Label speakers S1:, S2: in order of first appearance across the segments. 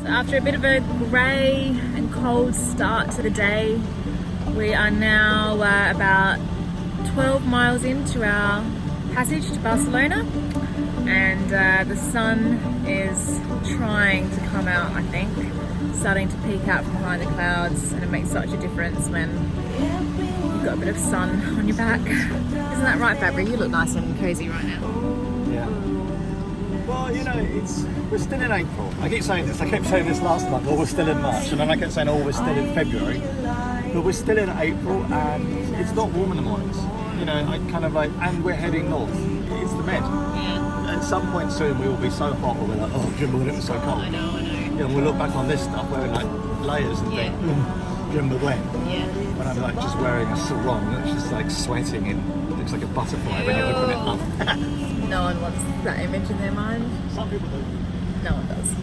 S1: After a bit of a grey and cold start to the day, we are now about 12 miles into our passage to Barcelona, and the sun is trying to come out, I think, starting to peek out from behind the clouds, and it makes such a difference when you've got a bit of sun on your back. Isn't that right, Fabry? You look nice and cosy right now.
S2: Yeah. Well, you know, we're still in April. I keep saying this. I kept saying this last month. Well, we're still in March, and then I kept saying, oh, we're still in February. But we're still in April, and it's not warm in the mornings. You know, and we're heading north. It's the Med.
S1: Yeah.
S2: At some point soon, we will be so hot, we'll be like, oh, Jimbo, when it was so cold.
S1: I know.
S2: Yeah, and we'll look back on this stuff wearing like layers and think, Jimbo when?
S1: Yeah.
S2: When I'm like just wearing a sarong that's just like sweating and looks like a butterfly when you open it up.
S1: No one wants that image in their mind.
S2: Some people do.
S1: No one does.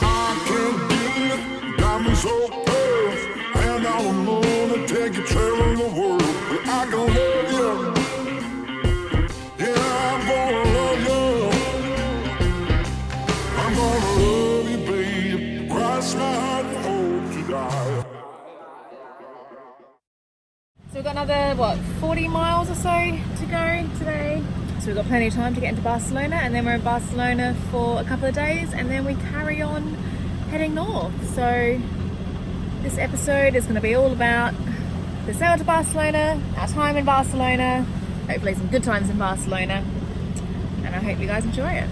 S3: I can't believe diamonds so pale, and I'm gonna take you traveling the world. I can love you, yeah, I'm gonna love you. I'm gonna love you, babe. Cross my heart and hope to die.
S1: So we've got another, 40 miles or so to go today. So we've got plenty of time to get into Barcelona, and then we're in Barcelona for a couple of days, and then we carry on heading north. So this episode is going to be all about the sail to Barcelona, our time in Barcelona, hopefully some good times in Barcelona, and I hope you guys enjoy it.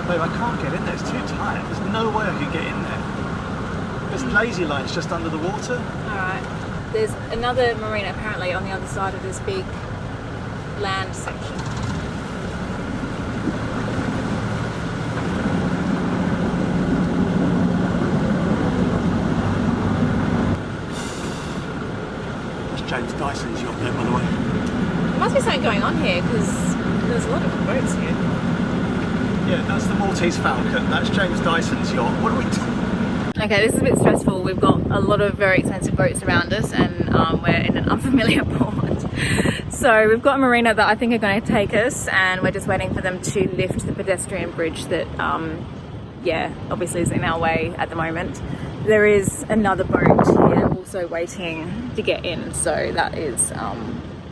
S2: Babe, I can't get in there, it's too tight. There's no way I can get in there. There's lazy lines just under the water.
S1: Alright, there's another marina apparently on the other side of this big land section.
S2: That's James Dyson's yacht there, by the way.
S1: There must be something going on here because there's a lot of boats here.
S2: Yeah, that's the Maltese Falcon. That's James Dyson's yacht. What are we doing?
S1: Okay, this is a bit stressful. We've got a lot of very expensive boats around us, and we're in an unfamiliar port. So we've got a marina that I think are going to take us, and we're just waiting for them to lift the pedestrian bridge that, obviously is in our way at the moment. There is another boat here also waiting to get in, so that is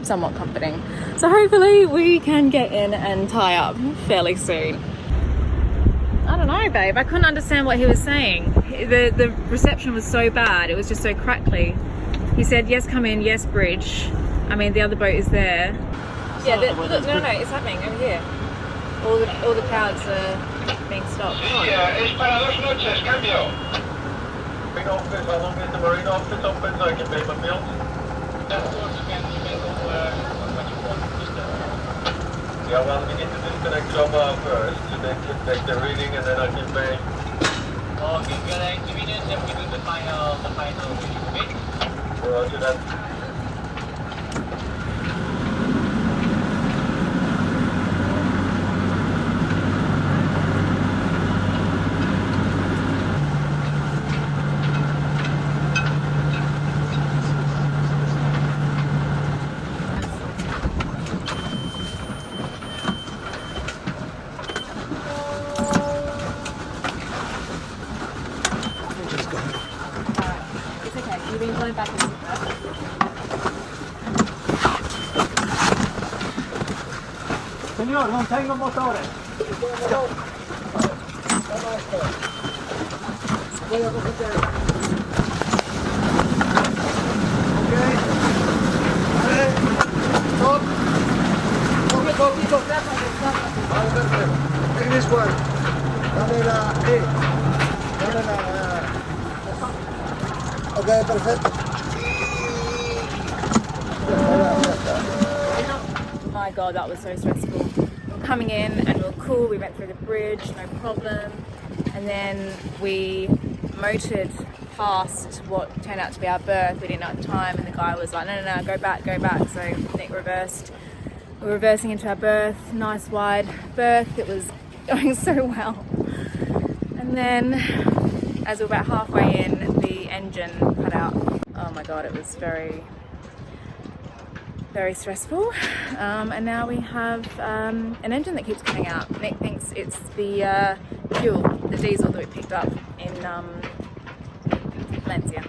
S1: somewhat comforting. So hopefully we can get in and tie up fairly soon. I don't know, babe. I couldn't understand what he was saying. The reception was so bad. It was just so crackly. He said, yes, come in, yes, bridge. I mean, the other boat is there. Yeah, look, no, it's happening over here. All the crowds are being stopped.
S4: Es para 2 noches, cambio. Marine office, how long is the marine office open so I can pay my bills? Yeah, well, we need to disconnect job first, so they can take the reading and then I can pay. Okay, get an inconvenience and we do the final reading. Roger that.
S2: Señor, no tengo motores.
S4: Stop. Stop. Take this one.
S2: Okay, perfecto.
S1: My God, that was so stressful. We were coming in and we were cool, we went through the bridge, no problem. And then we motored past what turned out to be our berth. We didn't know at the time, and the guy was like, no, go back. So Nick reversed. We were reversing into our berth, nice wide berth. It was going so well. And then as we were about halfway in, the engine cut out. Oh my God, it was very, very stressful. And now we have an engine that keeps cutting out. Nick thinks it's the fuel, the diesel that we picked up in Valencia.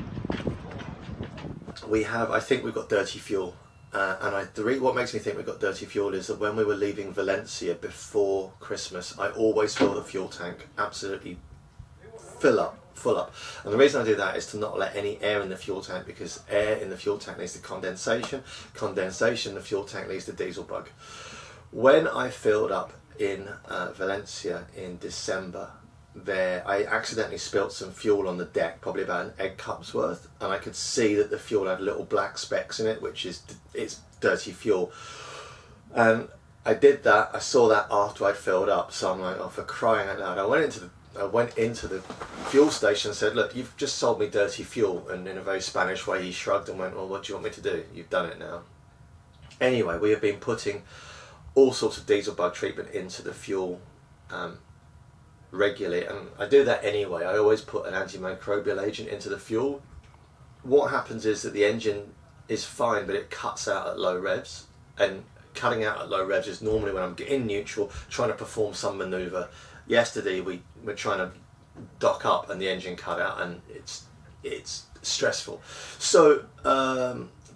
S5: I think we've got dirty fuel. What makes me think we've got dirty fuel is that when we were leaving Valencia before Christmas, I always fill the fuel tank absolutely full up. And the reason I do that is to not let any air in the fuel tank, because air in the fuel tank leads to condensation. Condensation, the fuel tank leads to diesel bug. When I filled up in Valencia in December, I accidentally spilt some fuel on the deck, probably about an egg cup's worth, and I could see that the fuel had little black specks in it, it's dirty fuel. And I did that. I saw that after I'd filled up, so I'm like, oh, for crying out loud! I went into the fuel station and said, look, you've just sold me dirty fuel. And in a very Spanish way, he shrugged and went, well, what do you want me to do? You've done it now. Anyway, we have been putting all sorts of diesel bug treatment into the fuel regularly, and I do that anyway. I always put an antimicrobial agent into the fuel. What happens is that the engine is fine, but it cuts out at low revs, and cutting out at low revs is normally when I'm in neutral, trying to perform some manoeuvre. Yesterday we were trying to dock up and the engine cut out, and it's stressful. So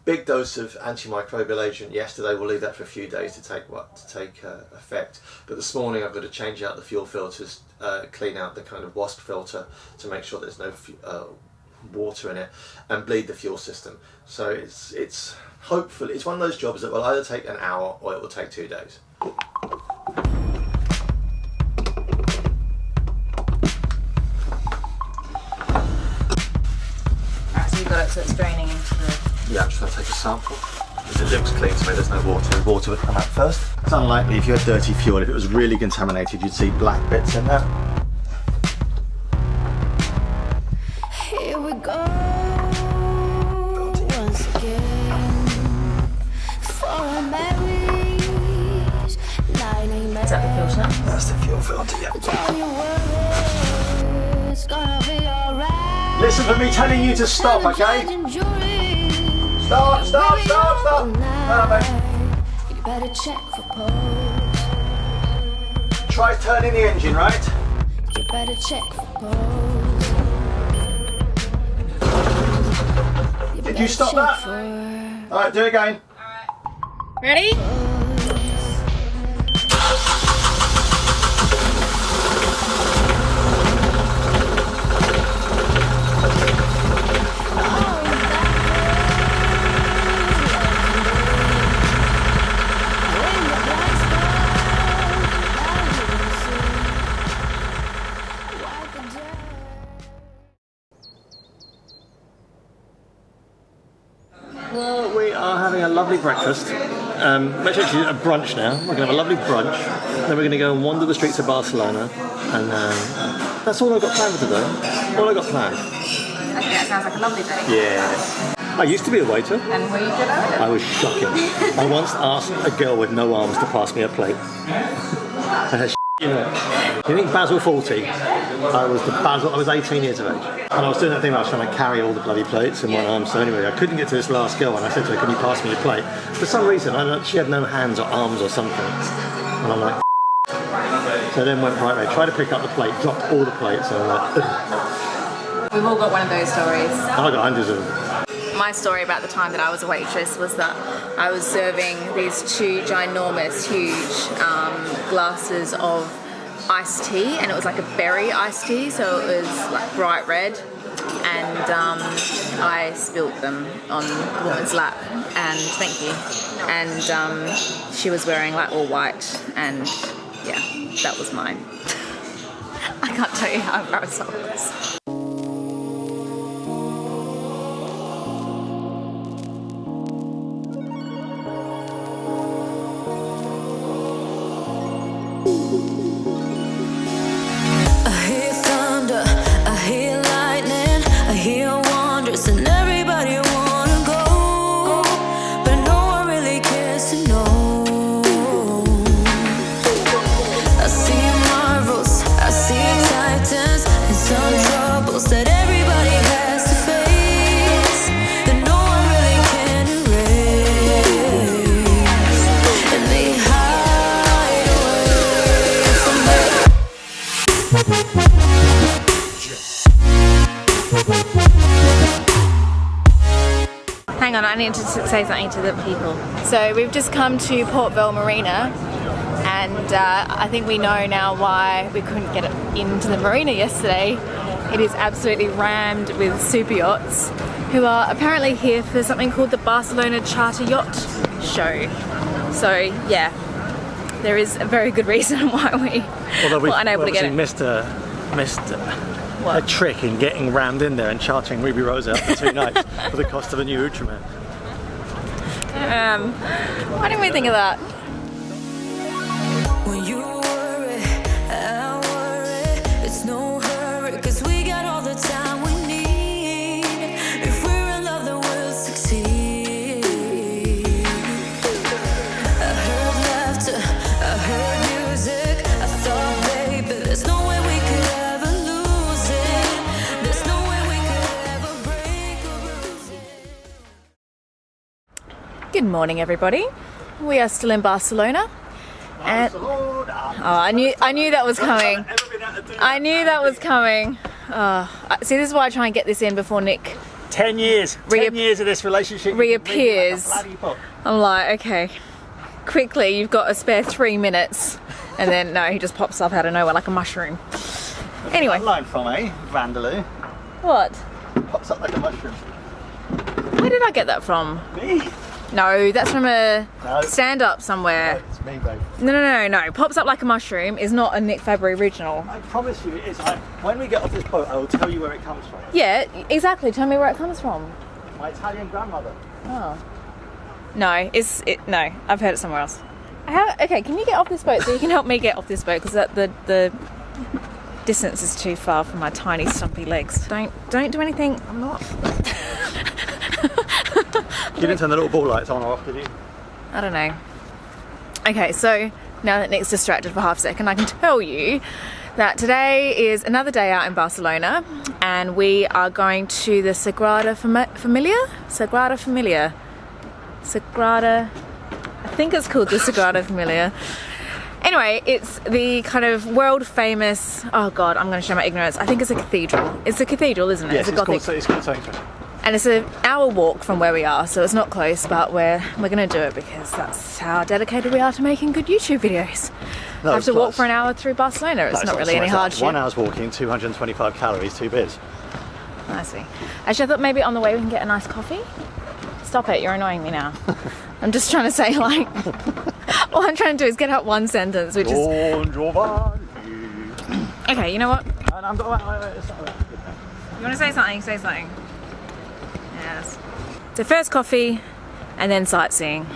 S5: big dose of antimicrobial agent yesterday. We'll leave that for a few days to take effect. But this morning I've got to change out the fuel filters, clean out the kind of wasp filter to make sure there's no water in it, and bleed the fuel system. So it's hopefully it's one of those jobs that will either take an hour or it will take 2 days.
S1: Got it, so it's draining into the...
S5: Yeah, I'm just going to take a sample. Because it looks clean to me, there's no water. The water would come out first. It's unlikely if you had dirty fuel, if it was really contaminated, you'd see black bits in there.
S6: Here we go once again for a marriage.
S1: Is that the filter?
S5: That's the fuel filter, yeah.
S6: Don't you worry, it's gonna be alright.
S5: Listen for me telling you to stop, okay? Stop! No, mate.
S6: You better check for pose.
S5: Try turning the engine, right?
S6: You better check for pose.
S5: Did you stop that? Alright, do it again.
S1: Ready?
S2: Well, we are having a lovely breakfast. Which actually a brunch now. We're going to have a lovely brunch. Then we're going to go and wander the streets of Barcelona. And that's all I've got planned for today. All I've got planned.
S1: Okay, that sounds like a lovely day.
S2: Yeah. I used to be a waiter.
S1: And were you good at it?
S2: I was shocking. I once asked a girl with no arms to pass me a plate. You know, you think Basil Fawlty? I was 18 years of age. And I was doing that thing where I was trying to carry all the bloody plates in one arm. So anyway, I couldn't get to this last girl, and I said to her, can you pass me a plate? For some reason, she had no hands or arms or something. And I'm like, so I then went, right, try to pick up the plate, dropped all the plates, and I'm like, ugh.
S1: We've all got one of those stories.
S2: I got hundreds of them.
S1: My story about the time that I was a waitress was that I was serving these 2 ginormous, huge glasses of iced tea, and it was like a berry iced tea, so it was like bright red, and I spilt them on the woman's lap, and thank you, and she was wearing like all white, and yeah, that was mine. I can't tell you how embarrassed I was.
S6: I hear thunder, I hear lightning, I hear wonders, and everybody wanna go, but no one really cares to know. I see marvels, I see titans, and some troubles that everybody has to face, that no one really can erase, and they hide away from me.
S1: Hang on, I need to say something to the people. So we've just come to Port Vale Marina, and I think we know now why we couldn't get into the marina yesterday. It is absolutely rammed with super yachts who are apparently here for something called the Barcelona Charter Yacht Show. So yeah, there is a very good reason why we were unable to get it.
S2: missed a trick in getting rammed in there and chartering Ruby Rose out for 2 nights for the cost of a new Ultraman.
S1: Why didn't we think of that?
S6: When you worry, I worry, it's no hurry, 'cause we got all the time we need. If we're in love, then we'll succeed. I heard laughter, I heard music, I thought, baby, there's no way we could ever lose it. There's no way we could ever break or lose it.
S1: Good morning, everybody. We are still in Barcelona. And I knew that was coming. I knew that was coming. See, this is why I try and get this in before Nick
S2: 10 years. 10 years of this relationship
S1: reappears.
S2: Like a bloody book.
S1: I'm like, okay, quickly, you've got a spare 3 minutes. And then, no, he just pops up out of nowhere like a mushroom. Anyway.
S2: That line from Vandaloo.
S1: What?
S2: Pops up like a mushroom.
S1: Where did I get that from?
S2: Me?
S1: No, that's from a
S2: No.
S1: stand-up somewhere.
S2: It's me, babe.
S1: No. Pops up like a mushroom is not a Nick Fabry original.
S2: I promise you it is. When we get off this boat, I will tell you where it comes from.
S1: Yeah, exactly. Tell me where it comes from.
S2: My Italian grandmother.
S1: Oh. No, no, I've heard it somewhere else. Okay, can you get off this boat so you can help me get off this boat? Because the distance is too far for my tiny stumpy legs. Don't do anything. I'm not.
S2: You didn't turn the little ball lights on or off, did you?
S1: I don't know. Okay, so now that Nick's distracted for half a second, I can tell you that today is another day out in Barcelona, and we are going to the Sagrada Familia? I think it's called the Sagrada Familia. Anyway, it's the kind of world famous, oh god, I'm going to show my ignorance. I think it's a cathedral. It's a cathedral, isn't it?
S2: Yes,
S1: it's a Gothic.
S2: it's called something.
S1: And it's an hour walk from where we are, so it's not close, but we're going to do it because that's how dedicated we are to making good YouTube videos.
S2: No,
S1: I have to walk
S2: close.
S1: for an hour through Barcelona. It's not really any hardship.
S2: 1 hour's walking, 225 calories, 2 beers.
S1: I see. Actually, I thought maybe on the way we can get a nice coffee. Stop it, you're annoying me now. I'm just trying to say, like, all I'm trying to do is get out one sentence, which is... Okay, you know what?
S2: And I'm going.
S1: You want to say something? Say something. Yes. So first coffee, and then sightseeing.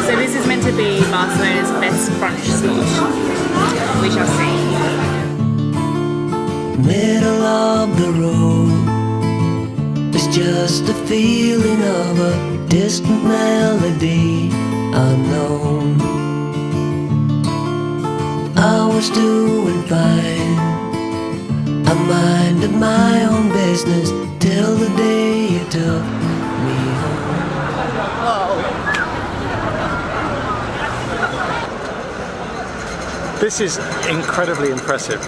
S1: So this is meant to be Barcelona's best brunch spot. We shall see.
S7: Middle of the road, it's just a feeling of a distant melody unknown. I was doing fine, I minded my own business till the day you took me home.
S2: This is incredibly impressive.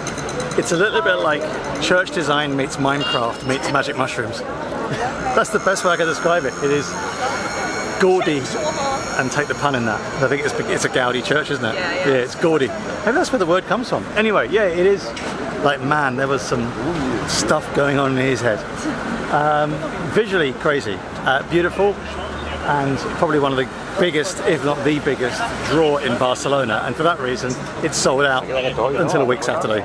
S2: It's a little bit like church design meets Minecraft meets magic mushrooms. That's the best way I can describe it. It is gaudy, and take the pun in that. I think it's a Gaudi church, isn't it?
S1: Yeah,
S2: it's gaudy. Maybe that's where the word comes from. Anyway, yeah, it is like, man, there was some stuff going on in his head. Visually crazy, beautiful. and probably one of the biggest, if not the biggest, draw in Barcelona, and for that reason it's sold out until a week Saturday.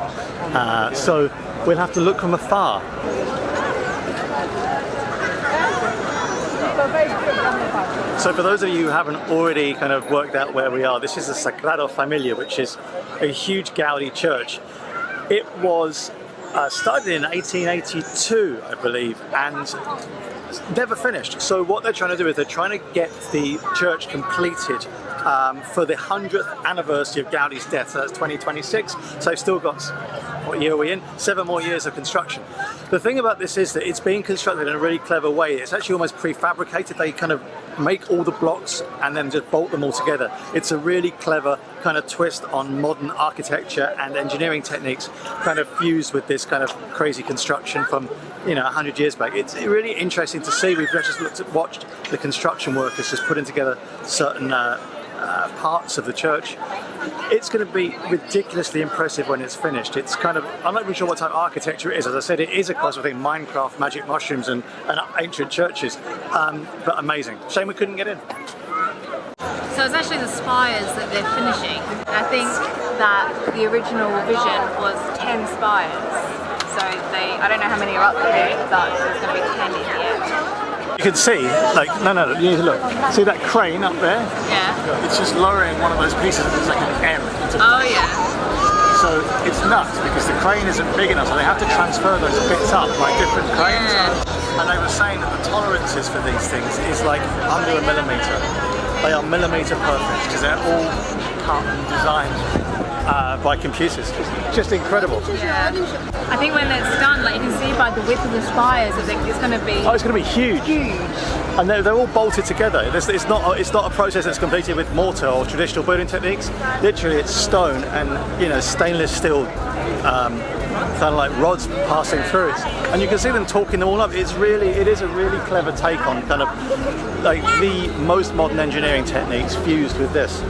S2: So we'll have to look from afar. So for those of you who haven't already kind of worked out where we are, this is the Sagrada Familia, which is a huge Gaudi church. It was started in 1882, I believe, and never finished. So what they're trying to do is they're trying to get the church completed for the 100th anniversary of Gaudi's death. So that's 2026. So they've still got, what year are we in? 7 more years of construction. The thing about this is that it's being constructed in a really clever way. It's actually almost prefabricated. They kind of make all the blocks and then just bolt them all together. It's a really clever kind of twist on modern architecture and engineering techniques, kind of fused with this kind of crazy construction from, you know, 100 years back. It's really interesting to see. We've just watched the construction workers just putting together certain parts of the church. It's going to be ridiculously impressive when it's finished. It's kind of, I'm not really sure what type of architecture it is. As I said, it is a cross between Minecraft, magic mushrooms and ancient churches, but amazing. Shame we couldn't get in.
S1: So it's actually the spires that they're finishing. I think that the original vision was 10 spires. So I don't know how many are up there, but there's going to be 10 in here.
S2: You can see, like, no, you need to look. See that crane up there?
S1: Yeah.
S2: It's just lowering one of those pieces that's like an M.
S1: Oh yeah.
S2: So it's nuts because the crane isn't big enough, so they have to transfer those bits up by different cranes.
S1: Yeah.
S2: And they were saying that the tolerances for these things is like under a millimetre. They are millimetre perfect because they're all cut and designed by computers. Just incredible.
S1: Yeah. I think when it's done, like you can see by the width of the spires, I think it's going to be.
S2: Oh, it's going to be huge. Huge. And they're all bolted together. It's not a process that's completed with mortar or traditional building techniques. Literally, it's stone and, you know, stainless steel, kind of like rods passing through it. And you can see them talking them all up. It is a really clever take on kind of like the most modern engineering techniques fused with this.